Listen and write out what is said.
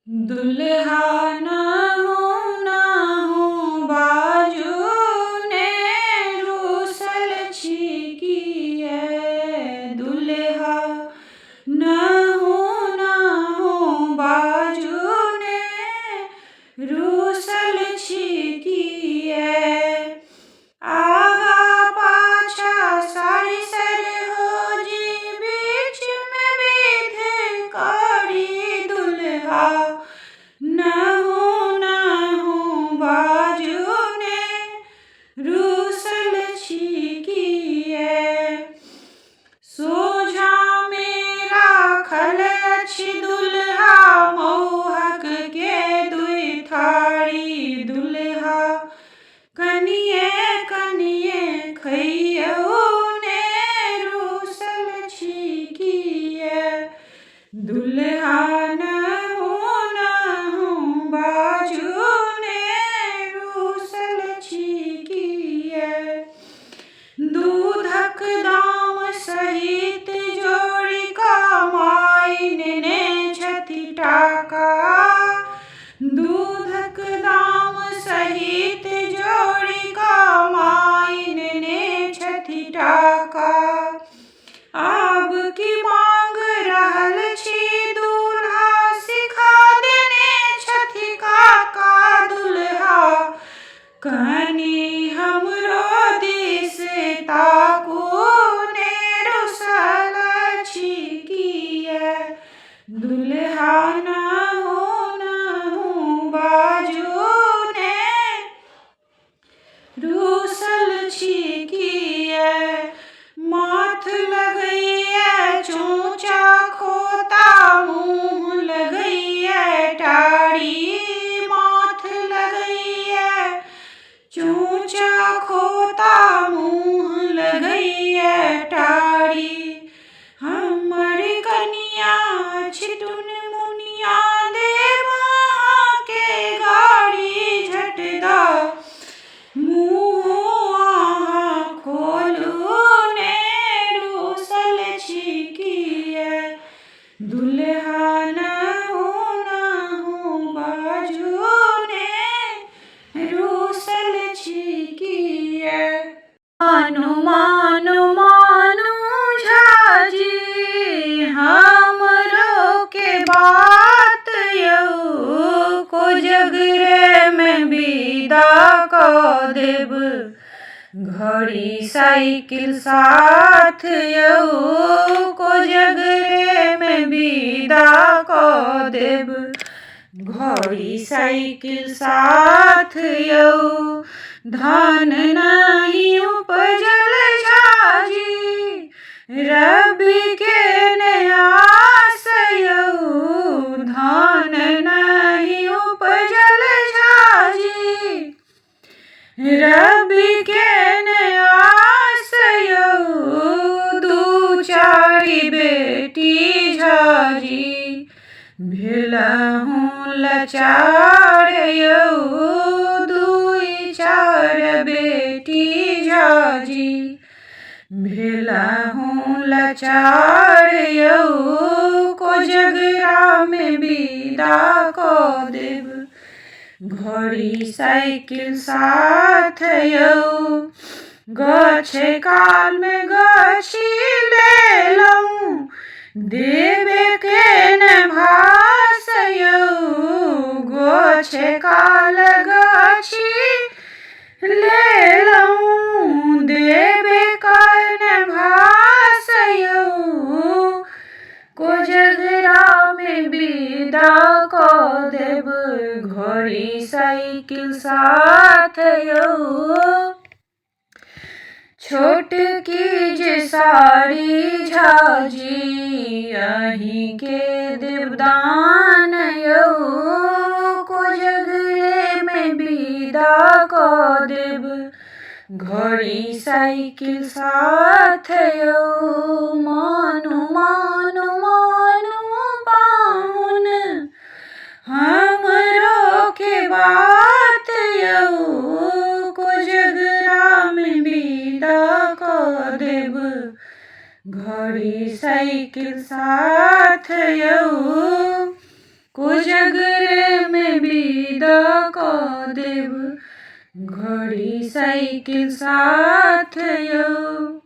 दुल्हा ना हो बाजू ने रूसल छिकिए। दुल्हा ना हो बाजू ने रूसल छिकिए। आगा पाछा सारी सर हो जी बीच में विध करी। दुल्हा ना हो बाजू ने रूसल छिकिए। सोझा मेरा खल अछि दुल्हा मौहक के दुई थारी। दुल्हा कनिये कनिये खइयौ ने रूसल छिकिए। दुल्हा ना हो बाजू ने रूसल छिकिए। दूधक दाम सहित जोड़ी कमाइन ने छथि टाका। दूधक दाम सहित जोड़ी कमाइन ने छथि टाका। आब की मांग रहल छी दूल्हा सिखा देने छथि काका। दुल्हा कनि हमरो दिस ताकू ने रूसल छिकिए। दुल्हा ना हो बाजू ने रूसल छिकिए। माथ लगैये चोंचा खोता मुँह लगैये टारी। माथ लगैये चोंचा खोता मुँह लगैये टारी। हमर कनिया अछि टुनमुनिया देब अहाँके गाड़ी। झट द मुँह अहाँ खोलू ने रूसल छिकिए। दुल्हा ना हो बाजू ने रूसल छिकिए। मानु झाजी हमरो के बात यौ। कोजगरे में विदा क देब घड़ी साइकिल साथ यौ। कोजगरे में विदा क देब घड़ी साइकिल साथ यौ। धान नहीं उपजल झाजी रबी के न्यास यौ। धान नहीं उपजल झाजी रबी के न्यास यौ। दू चारि बेटी झाजी भेलहुँ लाचार यौ। दुई चार बेटी झाजी भेलहुँ लाचार यौ। कोजगरा में विदा क देब घड़ी साइकिल साथ यौ। गछे काल में गछी लेलहुँ देबे के न भास यौ। गछे काल गछी लेलहुँ देबे के न भास यौ। कोजगरा में विदा क देब घड़ी साइकिल साथ यौ। छोटकी जे साड़ी झाजी अहीं के देवदान यौ। कोजगरे में विदा क देब घड़ी साइकिल साथ यौ। मानु पाहुन हमरो के बात यौ। कोजगरा में विदा क देब घड़ी साइकिल साथ यौ। कोजगरा कऽ देब घड़ी साइकिल साथ यौ।